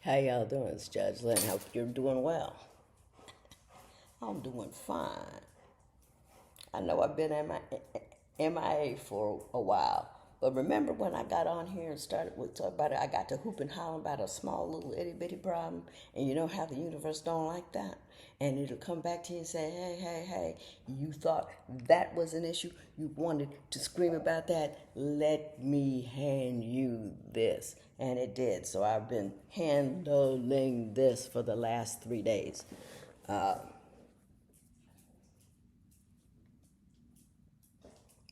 How y'all doing? It's Judge Lynn. Hope you're doing well. I'm doing fine. I know I've been MIA for a while, but remember when I got on here and started with talk about it, I got to hoop and holler about a small little itty bitty problem, and you know how the universe don't like that, and it'll come back to you and say, hey, you thought that was an issue, you wanted to scream about that, let me hand you this, and it did. So I've been handling this for the last 3 days.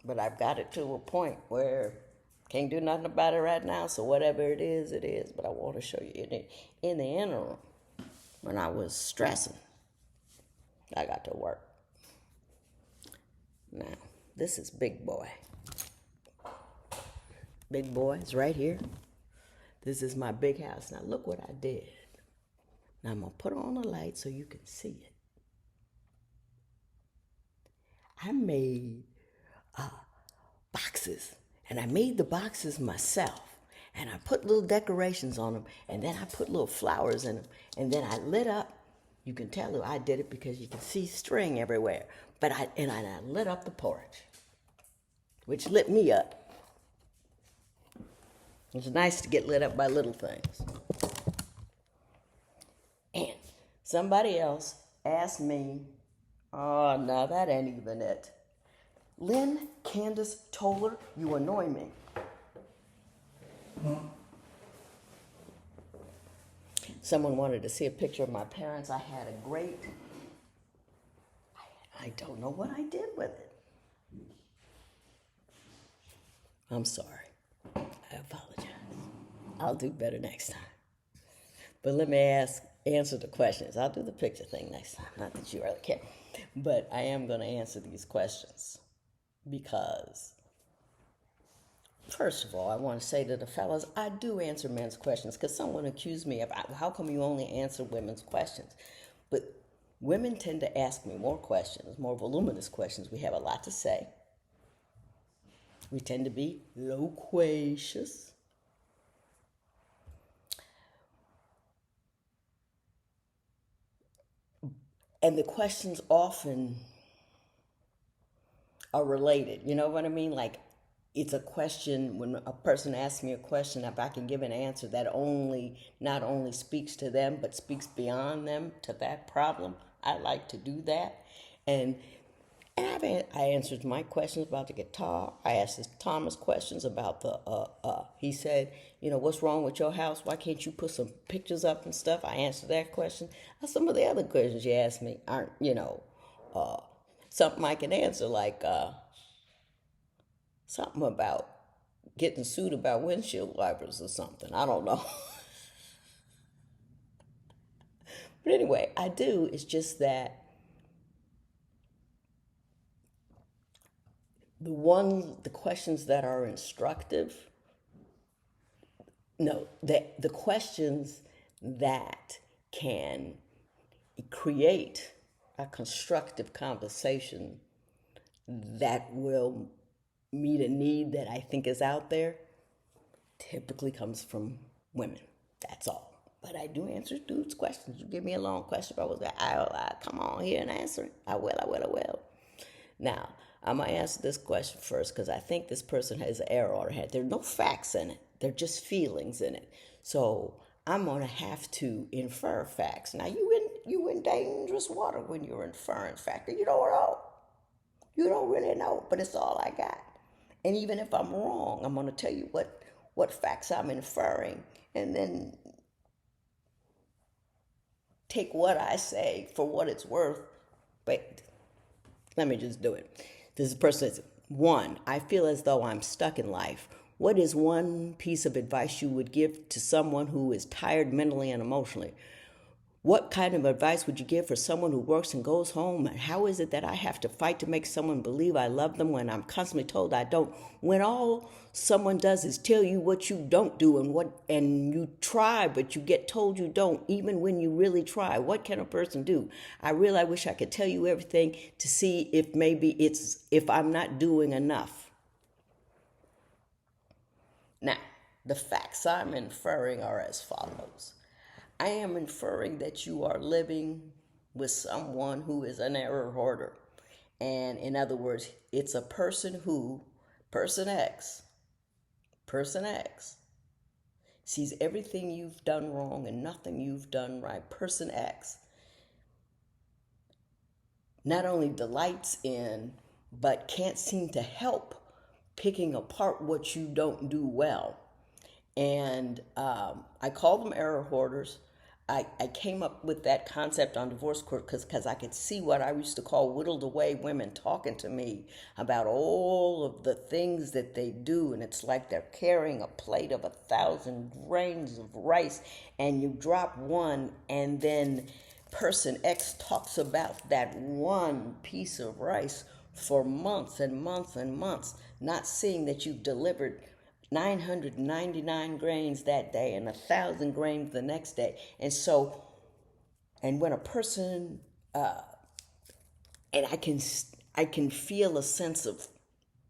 But I've got it to a point where can't do nothing about it right now. So whatever it is, it is. But I want to show you in the interim, when I was stressing, I got to work. Now, this is Big Boy. Big Boy is right here. This is my big house. Now look what I did. Now I'm going to put on the light so you can see it. I made boxes, and I made the boxes myself, and I put little decorations on them, and then I put little flowers in them, and then I lit up. You can tell I did it because you can see string everywhere, but I lit up the porch, which lit me up. It's nice to get lit up by little things. And somebody else asked me, oh, no, that ain't even it. Lynn Candace Toller, you annoy me. Someone wanted to see a picture of my parents. I had a great, I don't know what I did with it. I'm sorry. I apologize. I'll do better next time. But let me answer the questions. I'll do the picture thing next time. Not that you really care. But I am going to answer these questions. Because, first of all, I want to say to the fellas, I do answer men's questions because someone accused me of, how come you only answer women's questions? But women tend to ask me more questions, more voluminous questions. We have a lot to say. We tend to be loquacious. And the questions often are related. You know what I mean? Like, it's a question, when a person asks me a question, if I can give an answer that not only speaks to them, but speaks beyond them to that problem, I like to do that. And I answered my questions about the guitar. I asked Thomas questions about he said, what's wrong with your house? Why can't you put some pictures up and stuff? I answered that question. Some of the other questions you asked me aren't, something I can answer, like something about getting sued about windshield wipers or something. I don't know. But anyway, I do. It's just that the questions that are instructive, the questions that can create a constructive conversation that will meet a need that I think is out there, typically comes from women. That's all. But I do answer dudes' questions. You give me a long question about what I'll come on here and answer it. I will. Now, I'm going to answer this question first because I think this person has an error on their head. There are no facts in it. They're just feelings in it. So I'm going to have to infer facts. Now, you in dangerous water when you're inferring facts. You don't know. You don't really know, but it's all I got. And even if I'm wrong, I'm going to tell you what facts I'm inferring, and then take what I say for what it's worth. But let me just do it. This person says, 1, I feel as though I'm stuck in life. What is one piece of advice you would give to someone who is tired mentally and emotionally? What kind of advice would you give for someone who works and goes home? And how is it that I have to fight to make someone believe I love them when I'm constantly told I don't? When all someone does is tell you what you don't do and you try, but you get told you don't, even when you really try. What can a person do? I really wish I could tell you everything to see if I'm not doing enough. Now, the facts I'm inferring are as follows. I am inferring that you are living with someone who is an error hoarder. And in other words, it's a person X, sees everything you've done wrong and nothing you've done right. Person X not only delights in, but can't seem to help picking apart what you don't do well. And I call them error hoarders. I came up with that concept on divorce court because I could see what I used to call whittled away women talking to me about all of the things that they do. And it's like they're carrying a plate of 1,000 grains of rice, and you drop one, and then person X talks about that one piece of rice for months and months and months, not seeing that you've delivered 999 grains that day and 1,000 grains the next day. And so, and when a person, and I can feel a sense of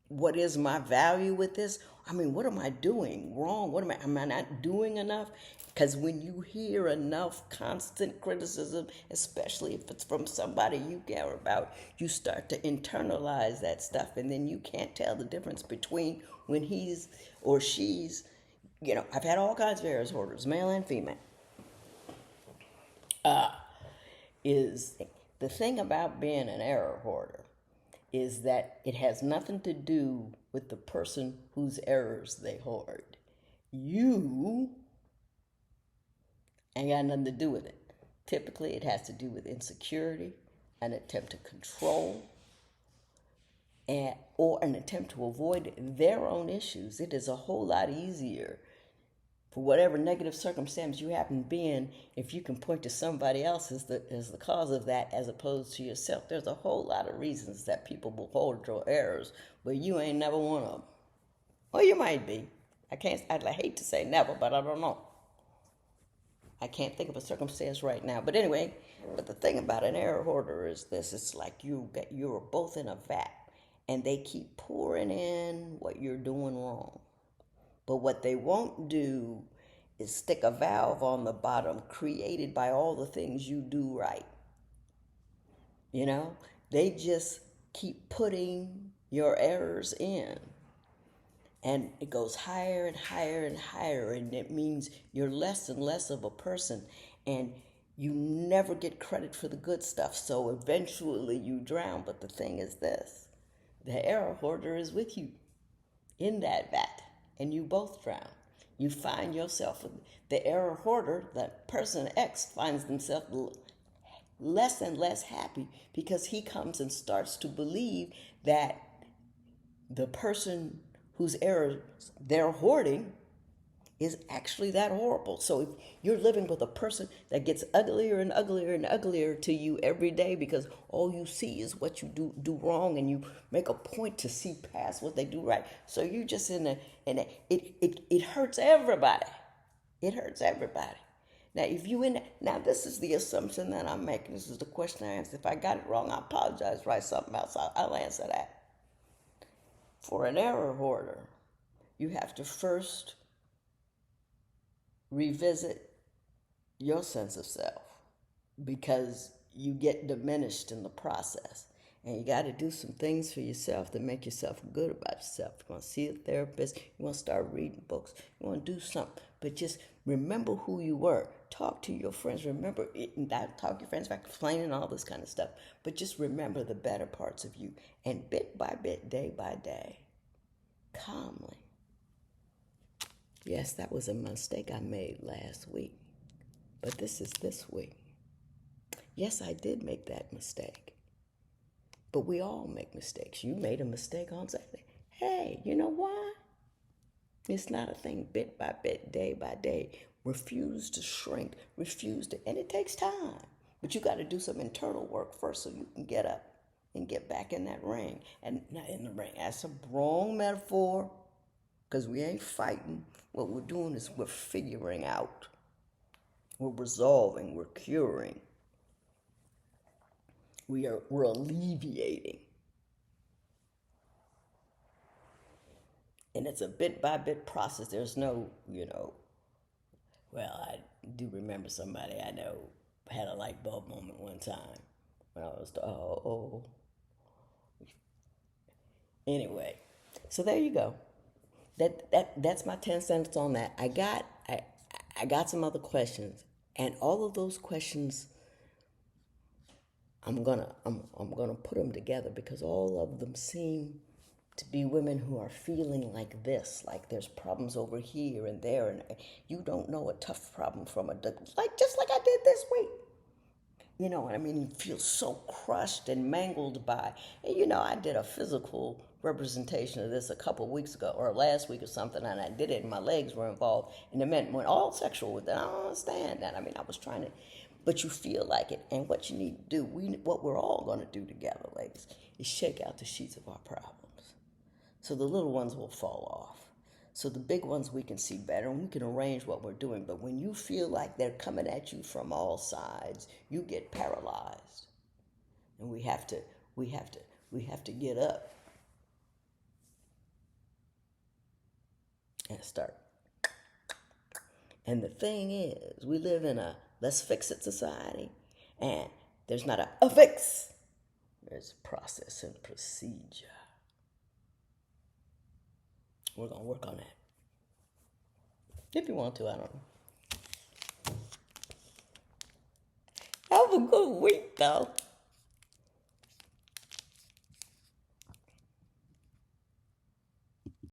what is my value with this. I mean, what am I doing wrong? Am I not doing enough? Because when you hear enough constant criticism, especially if it's from somebody you care about, you start to internalize that stuff, and then you can't tell the difference between when he's or she's, I've had all kinds of errors hoarders, male and female. Is the thing about being an error hoarder is that it has nothing to do with the person whose errors they hoard. You ain't got nothing to do with it. Typically, it has to do with insecurity, an attempt to control, or an attempt to avoid their own issues. It is a whole lot easier for whatever negative circumstance you happen to be in, if you can point to somebody else as the cause of that as opposed to yourself. There's a whole lot of reasons that people will hold your errors, but you ain't never one of them. Well, you might be. I'd hate to say never, but I don't know. I can't think of a circumstance right now. But anyway, but the thing about an error hoarder is this. It's like you're both in a vat, and they keep pouring in what you're doing wrong. But what they won't do is stick a valve on the bottom created by all the things you do right. They just keep putting your errors in. And it goes higher and higher and higher. And it means you're less and less of a person. And you never get credit for the good stuff. So eventually you drown. But the thing is this. The error hoarder is with you in that vat. And you both drown. You find yourself, the error hoarder, that person X finds themselves less and less happy because he comes and starts to believe that the person whose errors they're hoarding is actually that horrible. So if you're living with a person that gets uglier and uglier and uglier to you every day because all you see is what you do wrong, and you make a point to see past what they do right. So you're just it hurts everybody. It hurts everybody. Now, now this is the assumption that I'm making. This is the question I answer. If I got it wrong, I apologize. Write something else. I'll answer that. For an error hoarder, you have to first revisit your sense of self, because you get diminished in the process. And you got to do some things for yourself to make yourself feel good about yourself. You want to see a therapist, you want to start reading books, you want to do something. But just remember who you were. Talk to your friends. Remember, talk to your friends about complaining, all this kind of stuff. But just remember the better parts of you. And bit by bit, day by day, calmly. Yes, that was a mistake I made last week. But this is this week. Yes, I did make that mistake. But we all make mistakes. You made a mistake on Saturday. Hey, you know why? It's not a thing. Bit by bit, day by day. Refuse to shrink. And it takes time. But you got to do some internal work first so you can get up and get back in that ring. And not in the ring. That's a wrong metaphor, because we ain't fighting. What we're doing is we're figuring out. We're resolving. We're curing. We're alleviating. And it's a bit by bit process. There's no, well, do remember somebody I know had a light bulb moment one time when I was, anyway. So there you go. That's my 10 cents on that. I got some other questions, and all of those questions I'm gonna put them together because all of them seem to be women who are feeling like this, like there's problems over here and there, and you don't know a tough problem from like just like I did this week. You know what I mean? You feel so crushed and mangled by. And you know, I did a physical representation of this a couple of weeks ago or last week or something, and I did it, and my legs were involved, and the men went all sexual with it. I don't understand that. I mean, I was trying to, but you feel like it. And what you need to do, what we're all going to do together, ladies, is shake out the sheets of our problems. So the little ones will fall off. So the big ones we can see better and we can arrange what we're doing. But when you feel like they're coming at you from all sides, you get paralyzed. And we have to get up and start. And the thing is, we live in a let's fix it society. And there's not a fix. There's a process and procedure. We're going to work on that. If you want to, I don't know. Have a good week, though.